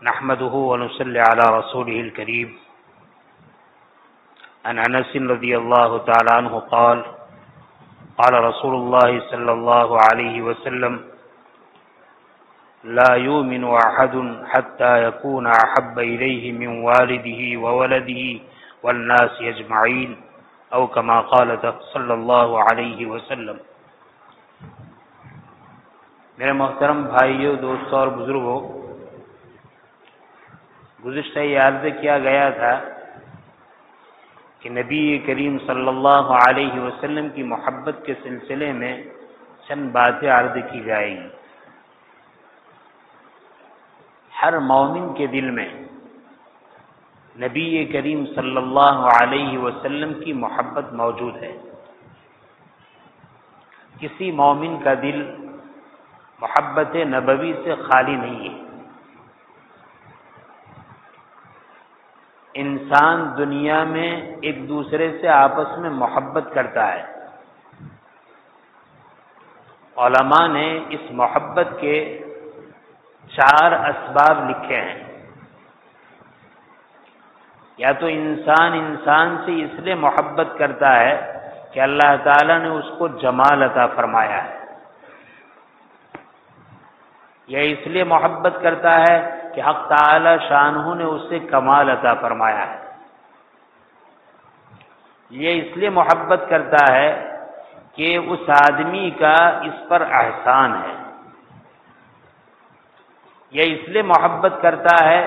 نحمده ونصلي على رسوله الكريم. عن انس رضي الله تعالى عنه قال قال رسول الله صلى الله عليه وسلم لا يؤمن احد حتى يكون احب اليه من والده وولده والناس اجمعين او كما قال صلى الله عليه وسلم. میرے محترم بھائیو، دوستوں اور بزرگوں، گزشتہ یہ عرض کیا گیا تھا کہ نبی کریم صلی اللہ علیہ وسلم کی محبت کے سلسلے میں چند باتیں عرض کی جائیں گی. ہر مومن کے دل میں نبی کریم صلی اللہ علیہ وسلم کی محبت موجود ہے. کسی مومن کا دل محبت نبوی سے خالی نہیں ہے. انسان دنیا میں ایک دوسرے سے آپس میں محبت کرتا ہے. علماء نے اس محبت کے 4 اسباب لکھے ہیں. یا تو انسان سے اس لیے محبت کرتا ہے کہ اللہ تعالیٰ نے اس کو جمال عطا فرمایا ہے، یا اس لیے محبت کرتا ہے کہ حق تعالی شانہ نے اس سے کمال عطا فرمایا ہے، یہ اس لیے محبت کرتا ہے کہ اس آدمی کا اس پر احسان ہے، یا اس لیے محبت کرتا ہے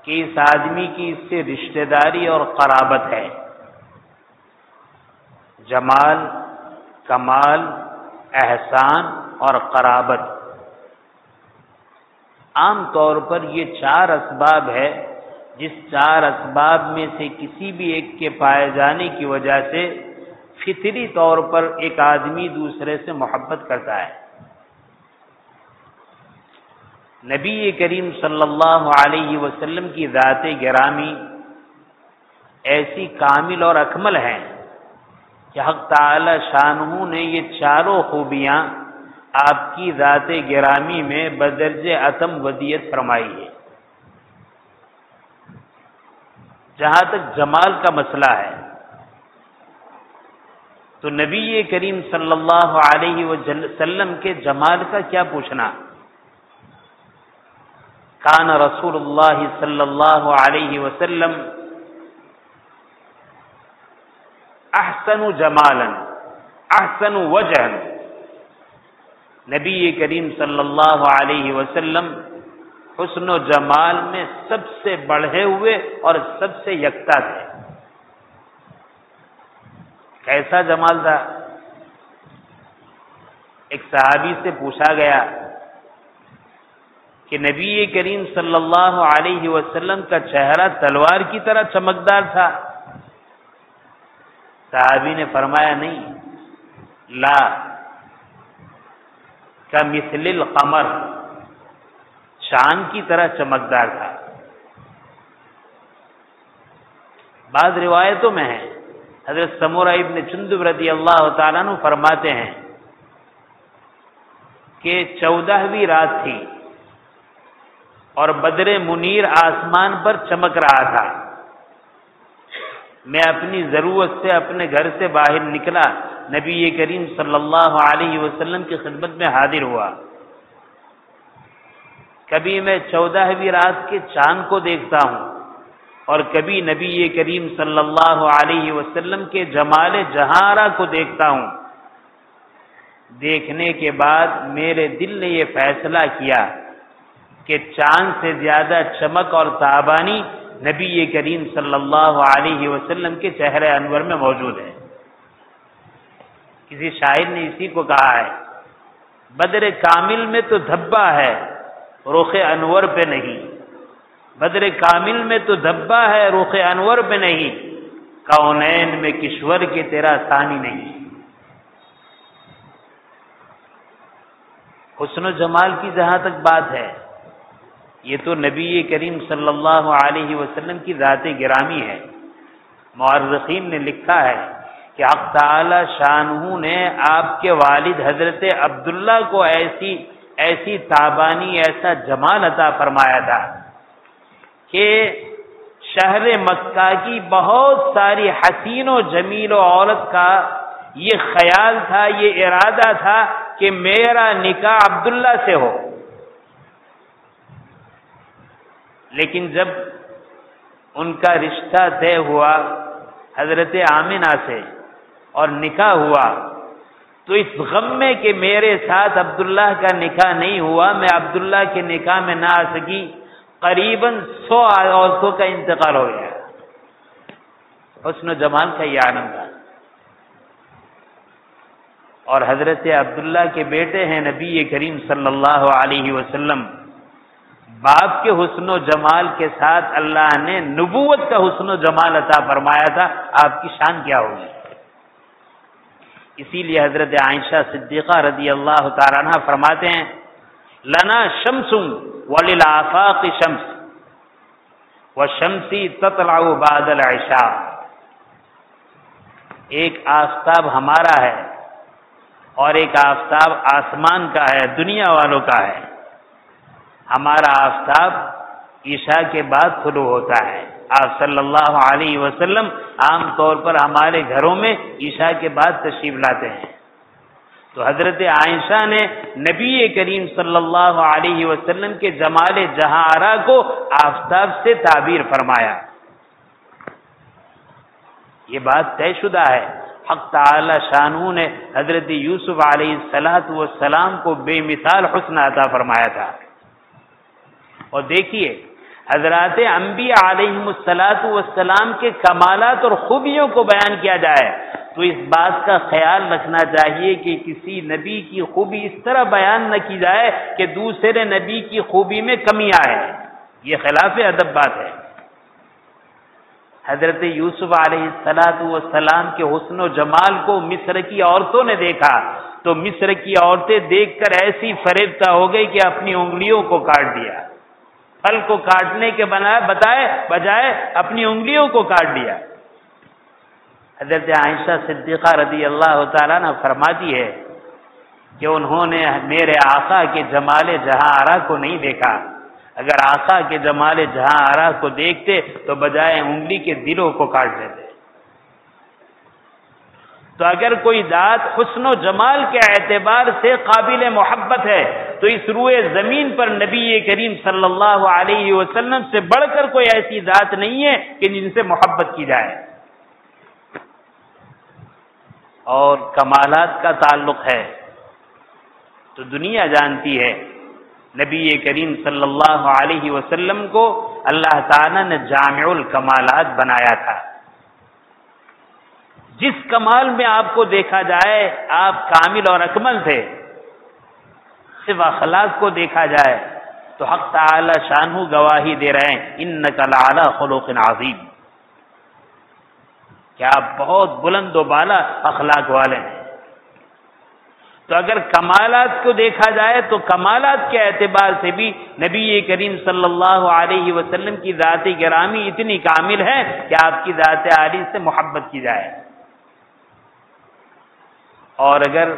کہ اس آدمی کی اس سے رشتہ داری اور قرابت ہے. جمال، کمال، احسان اور قرابت، عام طور پر یہ 4 اسباب ہے جس 4 اسباب میں سے کسی بھی ایک کے پائے جانے کی وجہ سے فطری طور پر ایک آدمی دوسرے سے محبت کرتا ہے. نبی کریم صلی اللہ علیہ وسلم کی ذات گرامی ایسی کامل اور اکمل ہے کہ حق تعالی شانہ نے یہ 4 خوبیاں آپ کی ذات گرامی میں بدرجہ اتم ودیت فرمائی ہے. جہاں تک جمال کا مسئلہ ہے تو نبی کریم صلی اللہ علیہ وسلم کے جمال کا کیا پوچھنا. کان رسول اللہ صلی اللہ علیہ وسلم احسن جمالا احسن وجہا. نبی کریم صلی اللہ علیہ وسلم حسن و جمال میں سب سے بڑھے ہوئے اور سب سے یکتا تھے. کیسا جمال تھا؟ ایک صحابی سے پوچھا گیا کہ نبی کریم صلی اللہ علیہ وسلم کا چہرہ تلوار کی طرح چمکدار تھا. صحابی نے فرمایا نہیں، لا کمثل القمر، چاند کی طرح چمکدار تھا. بعض روایتوں میں ہے حضرت سمورہ ابن جندب رضی اللہ تعالیٰ عنہ فرماتے ہیں کہ 14ویں رات تھی اور بدر منیر آسمان پر چمک رہا تھا. میں اپنی ضرورت سے اپنے گھر سے باہر نکلا، نبی کریم صلی اللہ علیہ وسلم کی خدمت میں حاضر ہوا. کبھی میں 14ویں رات کے چاند کو دیکھتا ہوں اور کبھی نبی کریم صلی اللہ علیہ وسلم کے جمال جہارا کو دیکھتا ہوں. دیکھنے کے بعد میرے دل نے یہ فیصلہ کیا کہ چاند سے زیادہ چمک اور تابانی نبی کریم صلی اللہ علیہ وسلم کے چہرے انور میں موجود ہے. کسی شاعر نے اسی کو کہا ہے، بدر کامل میں تو دھبا ہے رخ انور پہ نہیں. بدر کامل میں تو دھبا ہے رخ انور پہ نہیں، کونین میں کشور کے تیرا ثانی نہیں. حسن و جمال کی جہاں تک بات ہے، یہ تو نبی کریم صلی اللہ علیہ وسلم کی ذات گرامی ہے. مورخین نے لکھا ہے کہ حق تعالی شانہ نے آپ کے والد حضرت عبداللہ کو ایسی تابانی، ایسا جمال عطا فرمایا تھا کہ شہر مکہ کی بہت ساری حسین و جمیل و عورت کا یہ خیال تھا، یہ ارادہ تھا کہ میرا نکاح عبداللہ سے ہو، لیکن جب ان کا رشتہ طے ہوا حضرت آمنہ سے اور نکاح ہوا تو اس غم میں کہ میرے ساتھ عبداللہ کا نکاح نہیں ہوا، میں عبداللہ کے نکاح میں نہ آ سکی، قریباً 100 عورتوں کا انتقال ہو گیا۔ حسن و جمال کا یہ عالم تھا۔ اور حضرت عبداللہ کے بیٹے ہیں نبی کریم صلی اللہ علیہ وسلم، باپ کے حسن و جمال کے ساتھ اللہ نے نبوت کا حسن و جمال عطا فرمایا تھا، آپ کی شان کیا ہوگی؟ اسی لیے حضرت عائشہ صدیقہ رضی اللہ تعالیٰ عنہ فرماتے ہیں لنا شمس وللآفاق شمس والشمس تطلع بعد العشاء، ایک آفتاب ہمارا ہے اور ایک آفتاب آسمان کا ہے، دنیا والوں کا ہے۔ ہمارا آفتاب عشاء کے بعد طلوع ہوتا ہے۔ آپ صلی اللہ علیہ وسلم عام طور پر ہمارے گھروں میں عشاء کے بعد تشریف لاتے ہیں، تو حضرت عائشہ نے نبی کریم صلی اللہ علیہ وسلم کے جمال جہاں آرا کو آفتاب سے تعبیر فرمایا۔ یہ بات طے شدہ ہے۔ حق تعالی شانہ نے حضرت یوسف علیہ السلام کو بے مثال حسن عطا فرمایا تھا۔ اور دیکھیے حضرات انبیاء علیہم السلام کے کمالات اور خوبیوں کو بیان کیا جائے تو اس بات کا خیال رکھنا چاہیے کہ کسی نبی کی خوبی اس طرح بیان نہ کی جائے کہ دوسرے نبی کی خوبی میں کمی آئے، یہ خلاف ادب بات ہے۔ حضرت یوسف علیہ السلام کے حسن و جمال کو مصر کی عورتوں نے دیکھا تو مصر کی عورتیں دیکھ کر ایسی فریفتہ ہو گئی کہ اپنی انگلیوں کو کاٹ دیا، پھل کو کاٹنے کے بجائے اپنی انگلیوں کو کاٹ دیا۔ حضرت عائشہ صدیقہ رضی اللہ تعالیٰ عنہ فرماتی ہے کہ انہوں نے میرے آقا کے جمال جہاں آرا کو نہیں دیکھا، اگر آقا کے جمال جہاں آرا کو دیکھتے تو بجائے انگلی کے دلوں کو کاٹ دیتے۔ تو اگر کوئی ذات حسن و جمال کے اعتبار سے قابل محبت ہے تو اس روئے زمین پر نبی کریم صلی اللہ علیہ وسلم سے بڑھ کر کوئی ایسی ذات نہیں ہے کہ جن سے محبت کی جائے۔ اور کمالات کا تعلق ہے تو دنیا جانتی ہے نبی کریم صلی اللہ علیہ وسلم کو اللہ تعالیٰ نے جامع الکمالات بنایا تھا۔ جس کمال میں آپ کو دیکھا جائے آپ کامل اور اکمل تھے، صرف اخلاق کو دیکھا جائے تو حق تعالی شانہ گواہی دے رہے ہیں انک لعلی خلق عظیم، کہ آپ بہت بلند و بالا اخلاق والے ہیں۔ تو اگر کمالات کو دیکھا جائے تو کمالات کے اعتبار سے بھی نبی کریم صلی اللہ علیہ وسلم کی ذات گرامی اتنی کامل ہے کہ آپ کی ذات عالی سے محبت کی جائے۔ اور اگر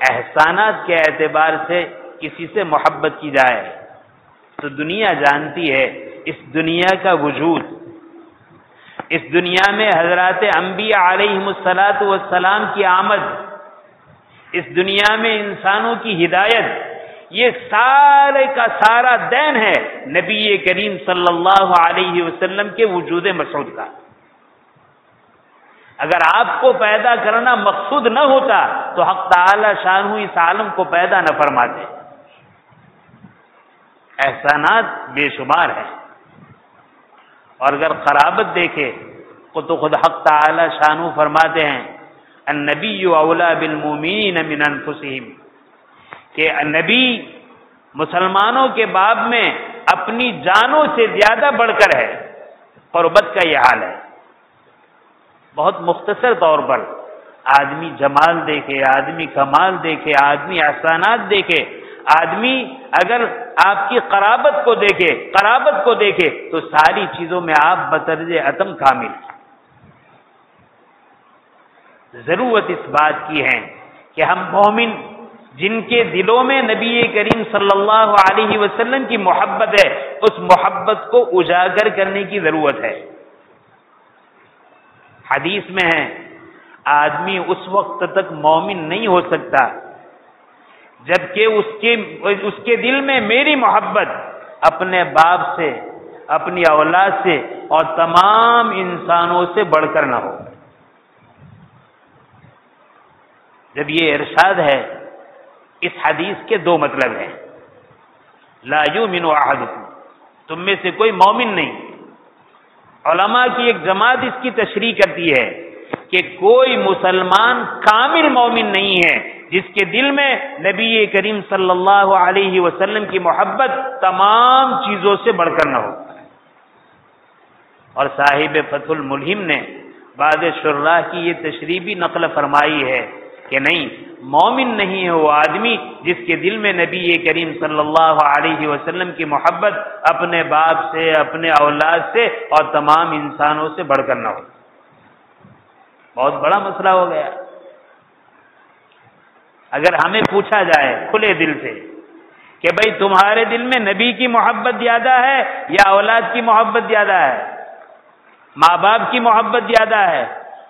احسانات کے اعتبار سے کسی سے محبت کی جائے تو دنیا جانتی ہے اس دنیا کا وجود، اس دنیا میں حضرات انبیاء علیہم السلام کی آمد، اس دنیا میں انسانوں کی ہدایت، یہ سارے کا سارا دین ہے نبی کریم صلی اللہ علیہ وسلم کے وجود مسعود کا۔ اگر آپ کو پیدا کرنا مقصود نہ ہوتا تو حق تعالی شانہ اس عالم کو پیدا نہ فرماتے۔ احسانات بے شمار ہیں، اور اگر قرابت دیکھے تو خود حق تعالی شانہ فرماتے ہیں النبی اولی بالمؤمنین من انفسہم، کہ نبی مسلمانوں کے باب میں اپنی جانوں سے زیادہ بڑھ کر ہے۔ قربت کا یہ حال ہے۔ بہت مختصر طور پر آدمی جمال دیکھے، آدمی کمال دیکھے، آدمی احسانات دیکھے، آدمی اگر آپ کی قرابت کو دیکھے تو ساری چیزوں میں آپ بطرز اتم کامل۔ ضرورت اس بات کی ہے کہ ہم مومن جن کے دلوں میں نبی کریم صلی اللہ علیہ وسلم کی محبت ہے اس محبت کو اجاگر کرنے کی ضرورت ہے۔ حدیث میں ہے آدمی اس وقت تک مومن نہیں ہو سکتا جبکہ اس کے دل میں میری محبت اپنے باپ سے، اپنی اولاد سے اور تمام انسانوں سے بڑھ کر نہ ہو۔ جب یہ ارشاد ہے، اس حدیث کے دو مطلب ہیں۔ لا یؤمن احدکم، تم میں سے کوئی مومن نہیں۔ علماء کی ایک جماعت اس کی تشریح کرتی ہے کہ کوئی مسلمان کامل مومن نہیں ہے جس کے دل میں نبی کریم صلی اللہ علیہ وسلم کی محبت تمام چیزوں سے بڑھ کر نہ ہو۔ اور صاحب فتح الملہم نے بعض شراح کی یہ تشریح بھی نقل فرمائی ہے کہ نہیں، مومن نہیں ہے وہ آدمی جس کے دل میں نبی کریم صلی اللہ علیہ وسلم کی محبت اپنے باپ سے، اپنے اولاد سے اور تمام انسانوں سے بڑھ کر نہ ہو۔ بہت بڑا مسئلہ ہو گیا۔ اگر ہمیں پوچھا جائے کھلے دل سے کہ بھئی تمہارے دل میں نبی کی محبت زیادہ ہے یا اولاد کی محبت زیادہ ہے، ماں باپ کی محبت زیادہ ہے،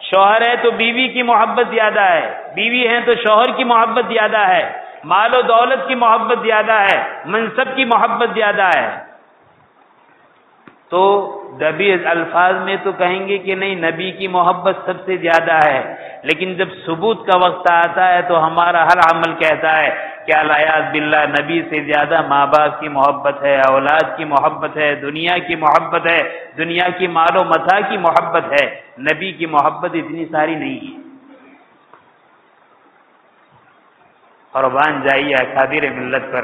شوہر ہے تو بیوی کی محبت زیادہ ہے، بیوی ہے تو شوہر کی محبت زیادہ ہے، مال و دولت کی محبت زیادہ ہے، منصب کی محبت زیادہ ہے، تو دبی الفاظ میں تو کہیں گے کہ نہیں، نبی کی محبت سب سے زیادہ ہے، لیکن جب ثبوت کا وقت آتا ہے تو ہمارا ہر عمل کہتا ہے کہ الیاذ باللہ نبی سے زیادہ ماں باپ کی محبت ہے، اولاد کی محبت ہے، دنیا کی محبت ہے، دنیا کی مال و متاع کی محبت ہے، نبی کی محبت اتنی ساری نہیں ہے۔ قربان جائیے اکابر ملت پر۔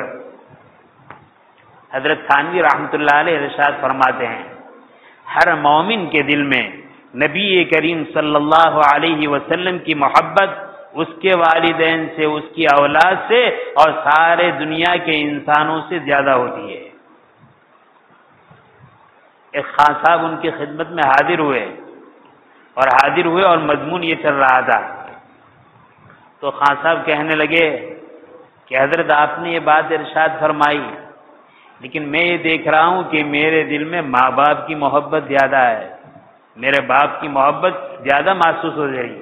حضرت تھانوی رحمۃ اللہ علیہ ارشاد فرماتے ہیں ہر مومن کے دل میں نبی کریم صلی اللہ علیہ وسلم کی محبت اس کے والدین سے، اس کی اولاد سے اور سارے دنیا کے انسانوں سے زیادہ ہوتی ہے۔ ایک خان صاحب ان کی خدمت میں حاضر ہوئے اور مضمون یہ چل رہا تھا، تو خان صاحب کہنے لگے کہ حضرت آپ نے یہ بات ارشاد فرمائی، لیکن میں یہ دیکھ رہا ہوں کہ میرے دل میں ماں باپ کی محبت زیادہ ہے، میرے باپ کی محبت زیادہ محسوس ہو رہی ہے۔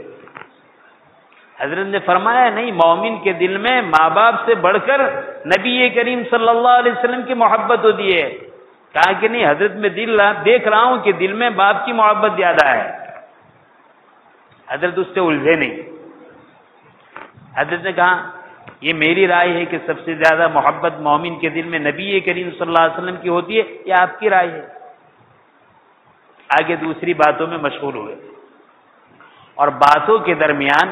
حضرت نے فرمایا نہیں، مومن کے دل میں ماں باپ سے بڑھ کر نبی کریم صلی اللہ علیہ وسلم کی محبت ہوتی ہے۔ کہا کہ نہیں حضرت میں دیکھ رہا ہوں کہ دل میں باپ کی محبت زیادہ ہے۔ حضرت اس سے الجھے نہیں، حضرت نے کہا یہ میری رائے ہے کہ سب سے زیادہ محبت مومن کے دل میں نبی کریم صلی اللہ علیہ وسلم کی ہوتی ہے، یہ آپ کی رائے ہے۔ آگے دوسری باتوں میں مشغول ہوئے اور باتوں کے درمیان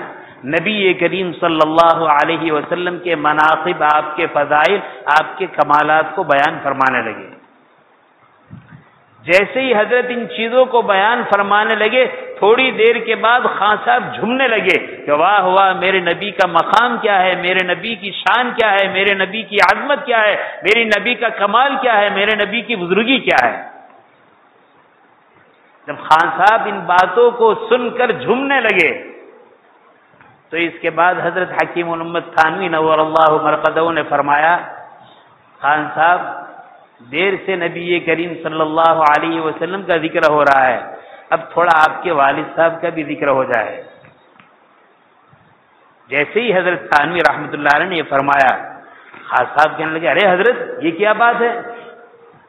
نبی کریم صلی اللہ علیہ وسلم کے مناقب، آپ کے فضائل، آپ کے کمالات کو بیان فرمانے لگے۔ جیسے ہی حضرت ان چیزوں کو بیان فرمانے لگے، تھوڑی دیر کے بعد خان صاحب جھومنے لگے کہ واہ واہ، میرے نبی کا مقام کیا ہے، میرے نبی کی شان کیا ہے، میرے نبی کی عظمت کیا ہے، میرے نبی کا کمال کیا ہے، میرے نبی کی بزرگی کیا ہے۔ جب خان صاحب ان باتوں کو سن کر جھومنے لگے تو اس کے بعد حضرت حکیم الامت تھانوی نور اللہ مرقدہ نے فرمایا خان صاحب دیر سے نبی کریم صلی اللہ علیہ وسلم کا ذکر ہو رہا ہے، اب تھوڑا آپ کے والد صاحب کا بھی ذکر ہو جائے۔ جیسے ہی حضرت تھانوی رحمۃ اللہ علیہ نے یہ فرمایا، خان صاحب کہنے لگے ارے حضرت یہ کیا بات ہے،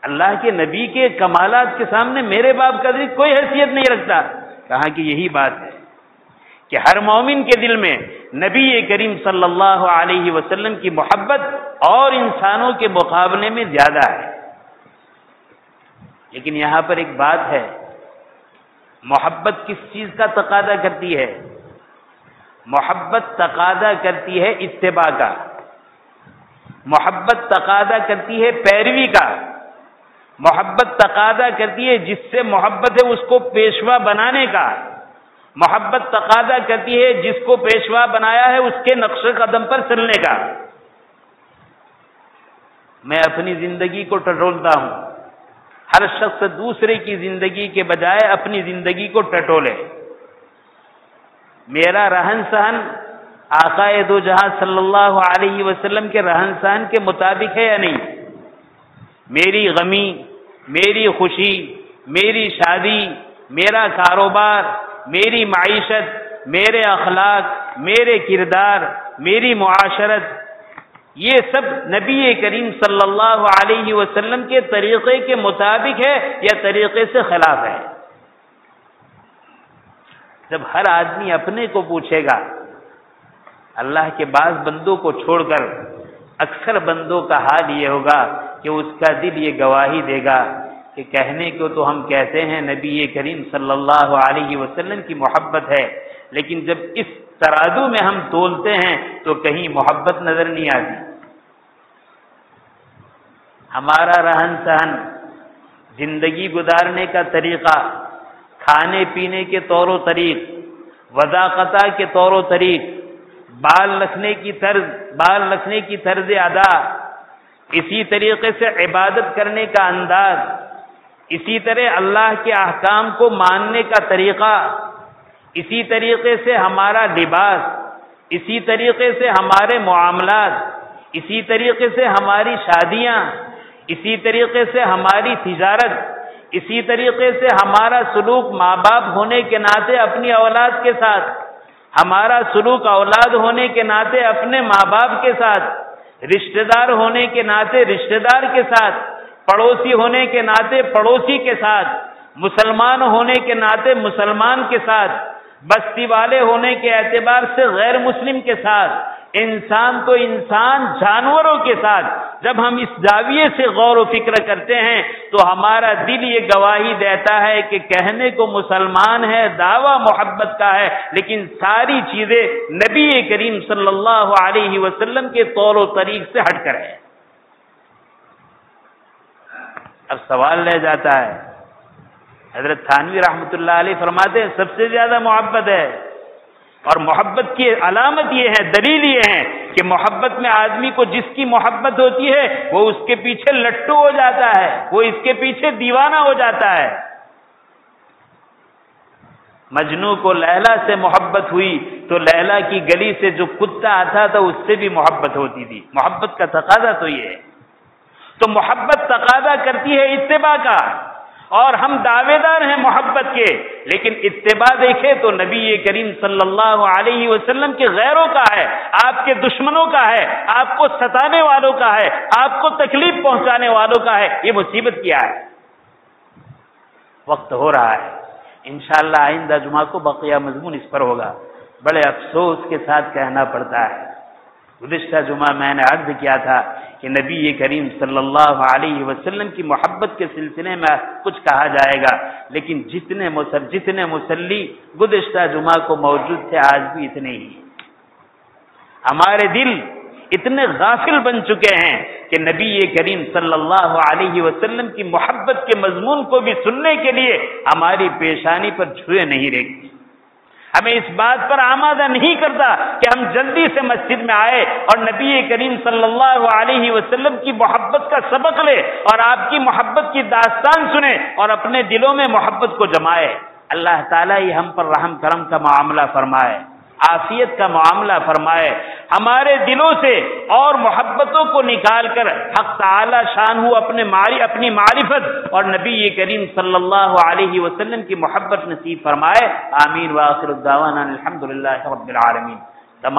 اللہ کے نبی کے کمالات کے سامنے میرے باپ کا ذکر کوئی حیثیت نہیں رکھتا۔ کہا کہ یہی بات ہے کہ ہر مومن کے دل میں نبی کریم صلی اللہ علیہ وسلم کی محبت اور انسانوں کے مقابلے میں زیادہ ہے۔ لیکن یہاں پر ایک بات ہے، محبت کس چیز کا تقاضا کرتی ہے؟ محبت تقاضا کرتی ہے اتباع کا، محبت تقاضا کرتی ہے پیروی کا، محبت تقاضا کرتی ہے جس سے محبت ہے اس کو پیشوا بنانے کا، محبت تقاضا کرتی ہے جس کو پیشوا بنایا ہے اس کے نقش قدم پر چلنے کا۔ میں اپنی زندگی کو ٹٹولتا ہوں، ہر شخص دوسرے کی زندگی کے بجائے اپنی زندگی کو ٹٹولے۔ میرا رہن سہن آقا دو جہاں صلی اللہ علیہ وسلم کے رہن سہن کے مطابق ہے یا نہیں؟ میری غمی میری خوشی، میری شادی، میرا کاروبار، میری معیشت، میرے اخلاق، میرے کردار، میری معاشرت، یہ سب نبی کریم صلی اللہ علیہ وسلم کے طریقے کے مطابق ہے یا طریقے سے خلاف ہے؟ جب ہر آدمی اپنے کو پوچھے گا، اللہ کے بعض بندوں کو چھوڑ کر اکثر بندوں کا حال یہ ہوگا کہ اس کا دل یہ گواہی دے گا کہ کہنے کو تو ہم کہتے ہیں نبی کریم صلی اللہ علیہ وسلم کی محبت ہے، لیکن جب اس ترازو میں ہم تولتے ہیں تو کہیں محبت نظر نہیں آتی۔ ہمارا رہن سہن، زندگی گزارنے کا طریقہ، کھانے پینے کے طور و طریق، وضاقتہ کے طور و طریق، بال رکھنے کی طرز ادا، اسی طریقے سے عبادت کرنے کا انداز، اسی طرح اللہ کے احکام کو ماننے کا طریقہ، اسی طریقے سے ہمارا لباس، اسی طریقے سے ہمارے معاملات، اسی طریقے سے ہماری شادیاں، اسی طریقے سے ہماری تجارت، اسی طریقے سے ہمارا سلوک ماں باپ ہونے کے ناطے اپنی اولاد کے ساتھ، ہمارا سلوک اولاد ہونے کے ناطے اپنے ماں باپ کے ساتھ، رشتہ دار ہونے کے ناطے رشتہ دار کے ساتھ، پڑوسی ہونے کے ناطے پڑوسی کے ساتھ، مسلمان ہونے کے ناطے مسلمان کے ساتھ، بستی والے ہونے کے اعتبار سے غیر مسلم کے ساتھ، انسان تو انسان جانوروں کے ساتھ جب ہم اس زاویے سے غور و فکر کرتے ہیں تو ہمارا دل یہ گواہی دیتا ہے کہ کہنے کو مسلمان ہے، دعویٰ محبت کا ہے، لیکن ساری چیزیں نبی کریم صلی اللہ علیہ وسلم کے طور و طریق سے ہٹ کر ہے۔ اب سوال رہ جاتا ہے، حضرت تھانوی رحمۃ اللہ علیہ فرماتے ہیں سب سے زیادہ محبت ہے، اور محبت کی علامت یہ ہے، دلیل یہ ہے کہ محبت میں آدمی کو جس کی محبت ہوتی ہے وہ اس کے پیچھے لٹو ہو جاتا ہے، وہ اس کے پیچھے دیوانہ ہو جاتا ہے۔ مجنوں کو لیلا سے محبت ہوئی تو لیلا کی گلی سے جو کتا آتا تھا اس سے بھی محبت ہوتی تھی۔ محبت کا تقاضا تو یہ ہے، تو محبت تقاضا کرتی ہے اتباع کا، اور ہم دعوے دار ہیں محبت کے، لیکن اتباع دیکھیں تو نبی کریم صلی اللہ علیہ وسلم کے غیروں کا ہے، آپ کے دشمنوں کا ہے، آپ کو ستانے والوں کا ہے، آپ کو تکلیف پہنچانے والوں کا ہے۔ یہ مصیبت کیا ہے؟ وقت ہو رہا ہے، انشاءاللہ آئندہ جمعہ کو بقیہ مضمون اس پر ہوگا۔ بڑے افسوس کے ساتھ کہنا پڑتا ہے، گزشتہ جمعہ میں نے عرض کیا تھا کہ نبی کریم صلی اللہ علیہ وسلم کی محبت کے سلسلے میں کچھ کہا جائے گا، لیکن جتنے مسلی گزشتہ جمعہ کو موجود تھے آج بھی اتنے ہی۔ ہمارے دل اتنے غافل بن چکے ہیں کہ نبی کریم صلی اللہ علیہ وسلم کی محبت کے مضمون کو بھی سننے کے لیے ہماری پیشانی پر چھوئے نہیں رہتی، ہمیں اس بات پر آمادہ نہیں کرتا کہ ہم جلدی سے مسجد میں آئے اور نبی کریم صلی اللہ علیہ وسلم کی محبت کا سبق لے اور آپ کی محبت کی داستان سنیں اور اپنے دلوں میں محبت کو جمائے۔ اللہ تعالیٰ ہی ہم پر رحم کرم کا معاملہ فرمائے، عافیت کا معاملہ فرمائے، ہمارے دلوں سے اور محبتوں کو نکال کر حق تعالی شان اپنی معرفت اور نبی کریم صلی اللہ علیہ وسلم کی محبت نصیب فرمائے۔ آمین وآخر الدعوانا الحمدللہ رب العالمین۔